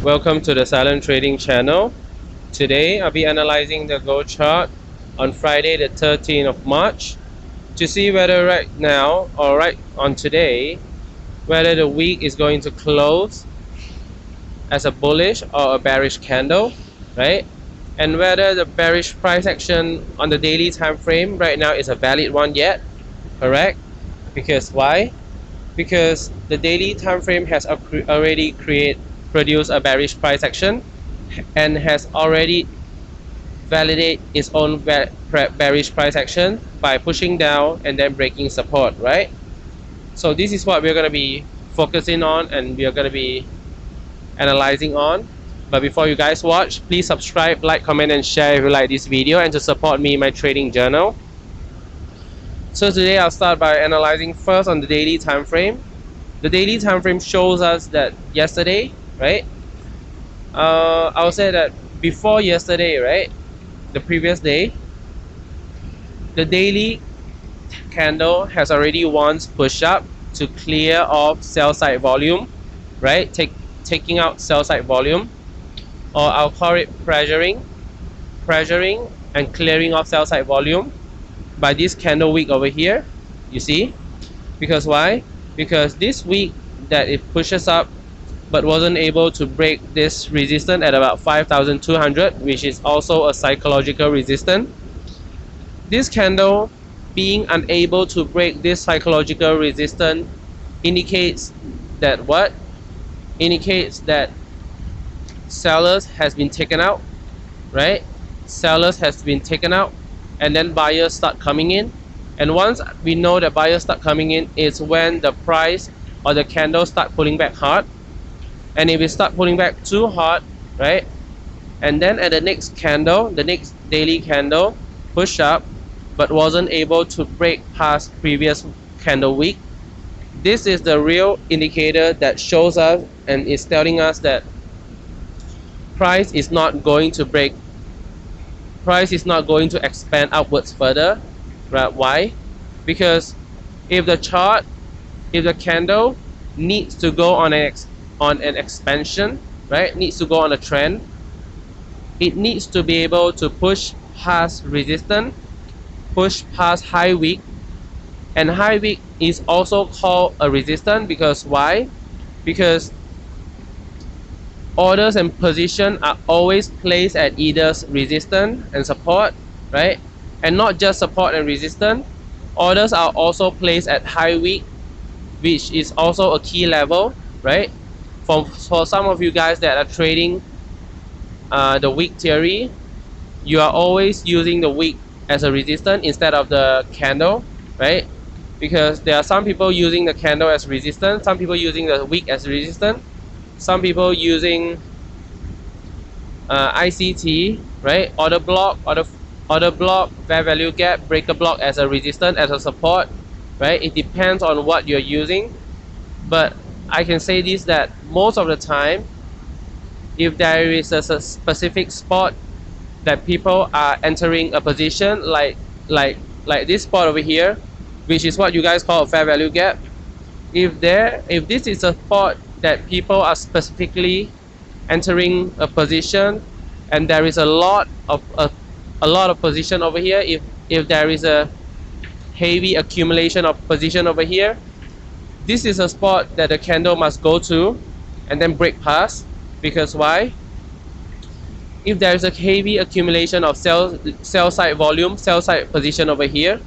Welcome to the Silent Trading channel. Today I'll be analyzing the gold chart on Friday the 13th of March to see whether right now or right on today whether the week is going to close as a bullish or a bearish candle, right? And whether the bearish price action on the daily time frame right now is a valid one yet, correct? Because why? Because the daily time frame has already produced a bearish price action and has already validated its own bearish price action by pushing down and then breaking support, right? So this is what we're going to be focusing on and we are going to be analyzing on. But before you guys watch, please subscribe, like, comment and share if you like this video and to support me in my trading journal. So today I'll start by analyzing first on the daily time frame. The daily time frame shows us that yesterday, right? I'll say that before yesterday, right? The previous day, the daily candle has already once pushed up to clear off sell side volume, right? Taking out sell side volume, or I'll call it pressuring and clearing off sell side volume by this candle wick over here, you see. Because why? Because this week that it pushes up but wasn't able to break this resistance at about 5,200, which is also a psychological resistance. This candle being unable to break this psychological resistance indicates that what? Indicates that sellers has been taken out, right? Sellers has been taken out and then buyers start coming in. And once we know that buyers start coming in, it's when the price or the candle start pulling back hard. And if it start pulling back too hard, right? And then at the next candle, the next daily candle push up but wasn't able to break past previous candle week. This is the real indicator that shows us and is telling us that price is not going to break. Price is not going to expand upwards further, right? Why? Because if the candle needs to go on an expansion, right? Needs to go on a trend. It needs to be able to push past resistance, push past high wick, and high wick is also called a resistance because why? Because orders and position are always placed at either resistance and support, right? And not just support and resistance. Orders are also placed at high wick, which is also a key level, right? For some of you guys that are trading the wick theory, you are always using the wick as a resistance instead of the candle, right? Because there are some people using the candle as resistance, some people using the wick as resistance, some people using ICT, right? Order block, fair value gap, breaker block as a resistance, as a support, right? It depends on what you're using. But I can say this, that most of the time, if there is a specific spot that people are entering a position like this spot over here, which is what you guys call a fair value gap, if this is a spot that people are specifically entering a position and there is a lot of position over here, if there is a heavy accumulation of position over here, this is a spot that the candle must go to and then break past. Because why? If there is a heavy accumulation of sell side volume, sell side position over here,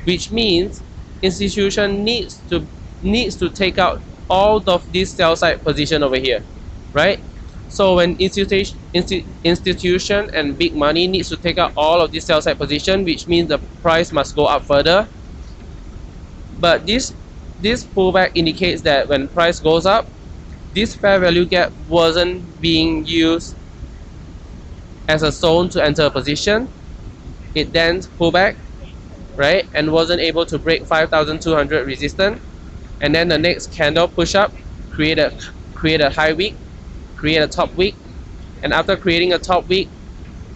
which means institution needs to take out all of this sell side position over here, right? So when institution and big money needs to take out all of this sell side position, which means the price must go up further. But this pullback indicates that when price goes up, this fair value gap wasn't being used as a zone to enter a position. It then pulled back, right, and wasn't able to break 5,200 resistance. And then the next candle push up, create a high wick, create a top wick, and after creating a top wick,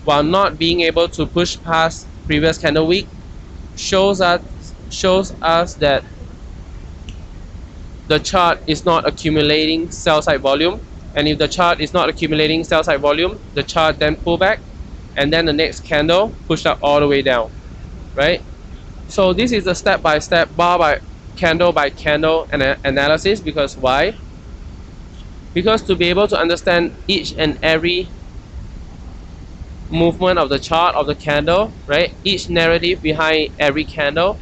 while not being able to push past previous candle wick, shows us that the chart is not accumulating sell side volume. and if the chart is not accumulating sell side volume, the chart then pull back, and then the next candle push up all the way down, right? So this is a step-by-step, bar by candle analysis. Because why? Because to be able to understand each and every movement of the chart, of the candle, right, each narrative behind every candle,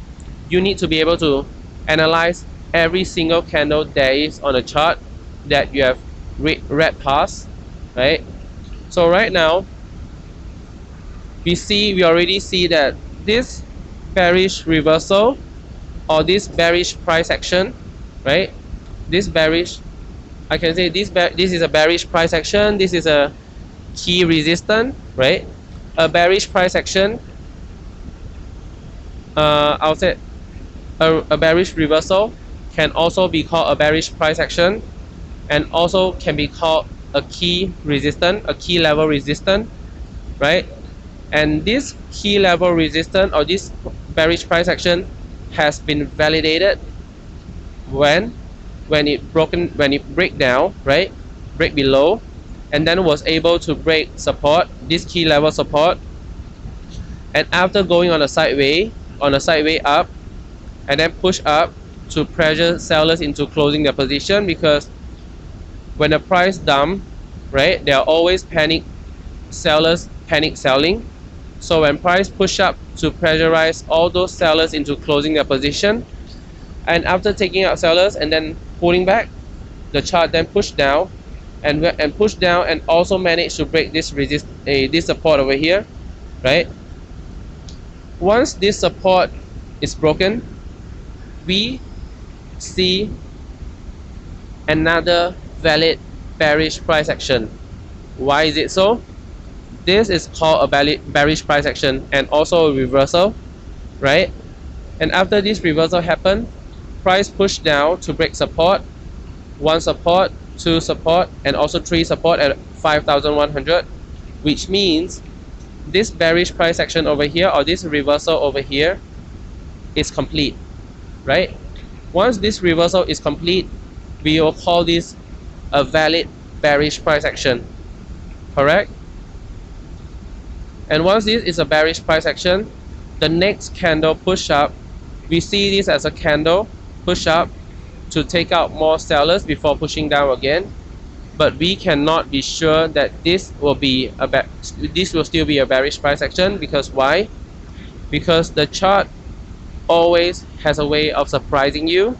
you need to be able to analyze every single candle there is on a chart that you have read past, right? So right now we already see that this bearish reversal, or this bearish price action, right, this bearish, I can say this is a bearish price action, this is a key resistance, right? A bearish price action, I'll say a bearish reversal can also be called a bearish price action, and also can be called a key resistance, a key level resistance, right? And this key level resistance, or this bearish price action, has been validated when it break down, right, break below, and then was able to break support, this key level support, and after going on a sideway up, and then push up to pressure sellers into closing their position. Because when the price dump, right, there are always sellers panic selling. So when price push up to pressurize all those sellers into closing their position, and after taking out sellers and then pulling back, the chart then push down and push down, and also manage to break this this support over here, right? Once this support is broken, we see another valid bearish price action. Why is it so? This is called a bearish price action, and also a reversal, right? And after this reversal happened, price pushed down to break support, 1 support, 2 support, and also 3 support at 5,100, which means this bearish price action over here, or this reversal over here, is complete, right? Once this reversal is complete, we will call this a valid bearish price action, correct? And once this is a bearish price action, the next candle push up, we see this as a candle push up to take out more sellers before pushing down again. But we cannot be sure that this will still be a bearish price action. Because why? Because the chart always has a way of surprising you.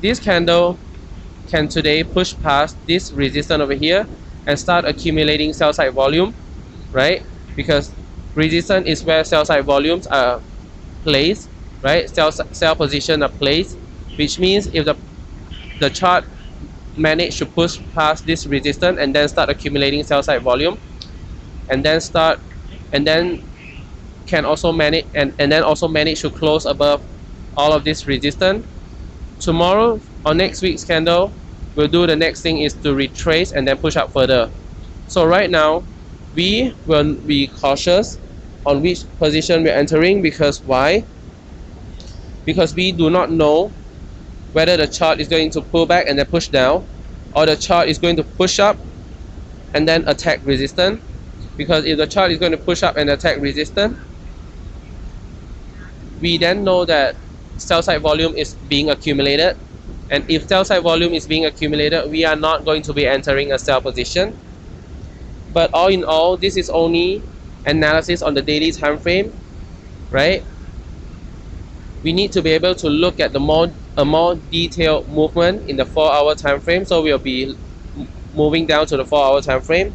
This candle can today push past this resistance over here and start accumulating sell side volume, right? Because resistance is where sell side volumes are placed, right? Sell position are placed, which means if the chart manage to push past this resistance and then start accumulating sell side volume, and then can also manage and then also manage to close above all of this resistance, tomorrow or next week's candle will do the next thing is to retrace and then push up further. So right now we will be cautious on which position we're entering. Because why? Because we do not know whether the chart is going to pull back and then push down, or the chart is going to push up and then attack resistance. Because if the chart is going to push up and attack resistance, we then know that sell side volume is being accumulated, and if sell side volume is being accumulated, we are not going to be entering a sell position. But all in all, this is only analysis on the daily time frame, right? We need to be able to look at a more detailed movement in the 4-hour time frame. So we'll be moving down to the 4-hour time frame.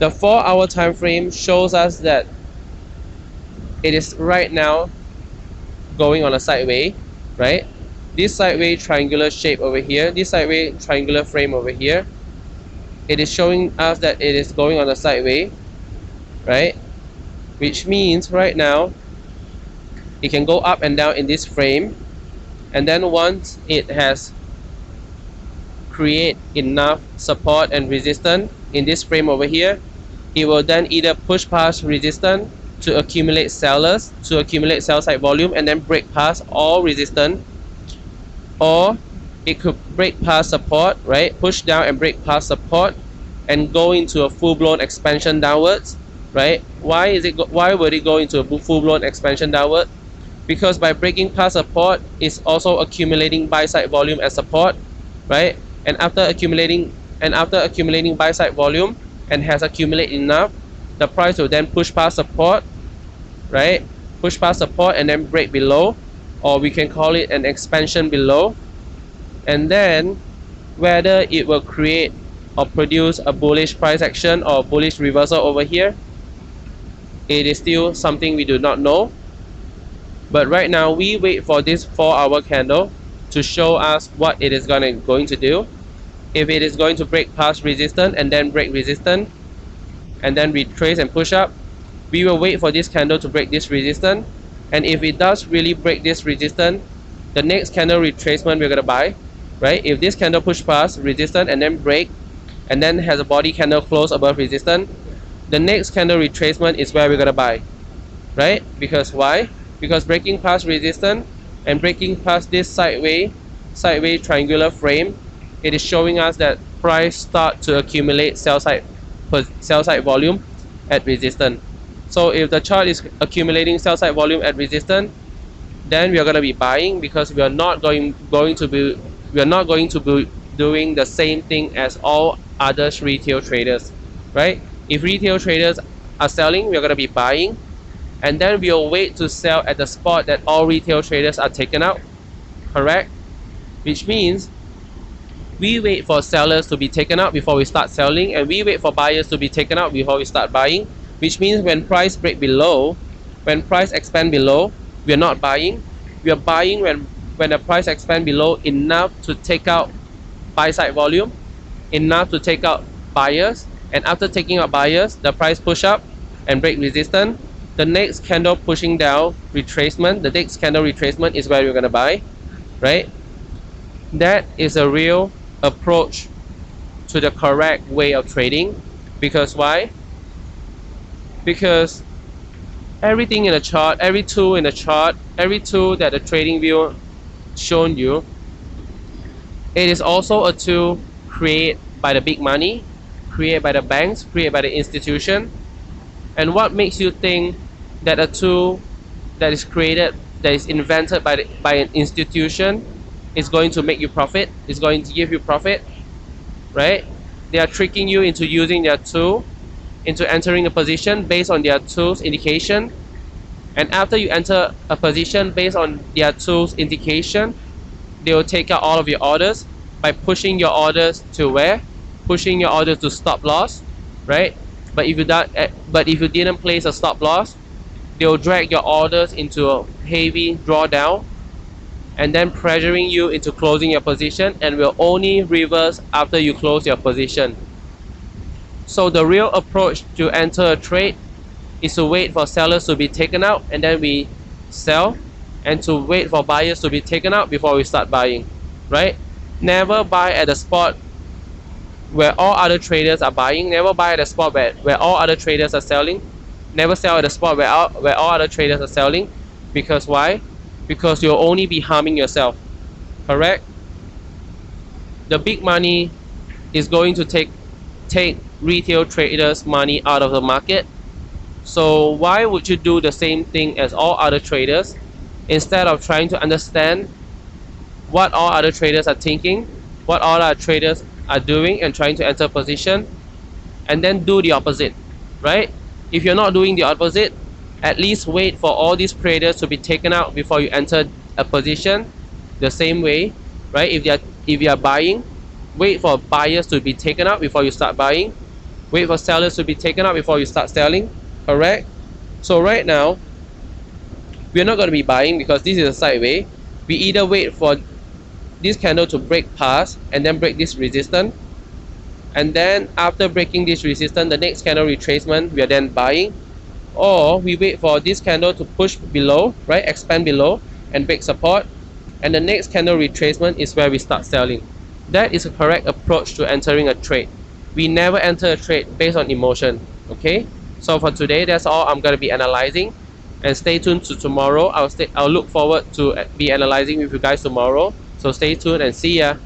The 4-hour time frame shows us that it is right now going on a sideway, right? This sideway triangular shape over here, this sideway triangular frame over here, it is showing us that it is going on a sideway, right? Which means right now it can go up and down in this frame, and then once it has create enough support and resistance in this frame over here, it will then either push past resistance to accumulate sellers, to accumulate sell side volume, and then break past all resistance, or it could break past support, right? Push down and break past support and go into a full-blown expansion downwards, right? Why would it go into a full-blown expansion downward? Because by breaking past support, it's also accumulating buy side volume as support, right? And after accumulating buy side volume and has accumulated enough, the price will then push past support, right? Push past support and then break below, or we can call it an expansion below. And then whether it will create or produce a bullish price action or bullish reversal over here, it is still something we do not know. But right now we wait for this 4-hour candle to show us what it is going to do. If it is going to break past resistance and then break resistance and then retrace and push up, we will wait for this candle to break this resistance. And if it does really break this resistance, the next candle retracement we're going to buy, right? If this candle push past resistance and then break and then has a body candle close above resistance, the next candle retracement is where we're going to buy, right? Because why? Because breaking past resistance and breaking past this sideways triangular frame, it is showing us that price start to accumulate sell side volume at resistance. So if the chart is accumulating sell side volume at resistance, then we are going to be buying, because we are not going to be doing the same thing as all other retail traders, right? If retail traders are selling, we are going to be buying, and then we'll wait to sell at the spot that all retail traders are taken out, correct? Which means we wait for sellers to be taken out before we start selling, and we wait for buyers to be taken out before we start buying. Which means when price break below, when price expand below, we are not buying. We are buying when the price expand below enough to take out buy side volume, enough to take out buyers, and after taking out buyers, the price push up and break resistance. The next candle pushing down retracement, the next candle retracement is where you're gonna buy, right? That is a real approach to the correct way of trading. Because why? Because everything in the chart, every tool in the chart, every tool that the trading view shown you, it is also a tool created by the big money, created by the banks, created by the institution. And what makes you think that a tool that is created, that is invented by an institution, is going to make you profit, is going to give you profit, right? They are tricking you into using their tool, into entering a position based on their tool's indication. And after you enter a position based on their tool's indication, they will take out all of your orders by pushing your orders to where? Pushing your orders to stop loss, right? But if you didn't place a stop loss, they will drag your orders into a heavy drawdown and then pressuring you into closing your position, and will only reverse after you close your position. So the real approach to enter a trade is to wait for sellers to be taken out and then we sell, and to wait for buyers to be taken out before we start buying, right? Never buy at the spot where all other traders are buying. Never buy at the spot where all other traders are selling. Never sell at the spot where all other traders are selling. Because why? Because you'll only be harming yourself, correct? The big money is going to take retail traders' money out of the market. So why would you do the same thing as all other traders, instead of trying to understand what all other traders are thinking, what all other traders are doing, and trying to enter a position, and then do the opposite, right? If you're not doing the opposite, at least wait for all these traders to be taken out before you enter a position. The same way, right? If you are buying, wait for buyers to be taken out before you start buying. Wait for sellers to be taken out before you start selling, correct? So right now, we're not going to be buying because this is a sideways. We either wait for this candle to break past and then break this resistance, and then after breaking this resistance, the next candle retracement, we are then buying. Or we wait for this candle to push below, right, expand below and break support, and the next candle retracement is where we start selling. That is a correct approach to entering a trade. We never enter a trade based on emotion, okay? So for today, that's all I'm going to be analyzing, and stay tuned to tomorrow. I'll look forward to be analyzing with you guys tomorrow. So stay tuned and see ya.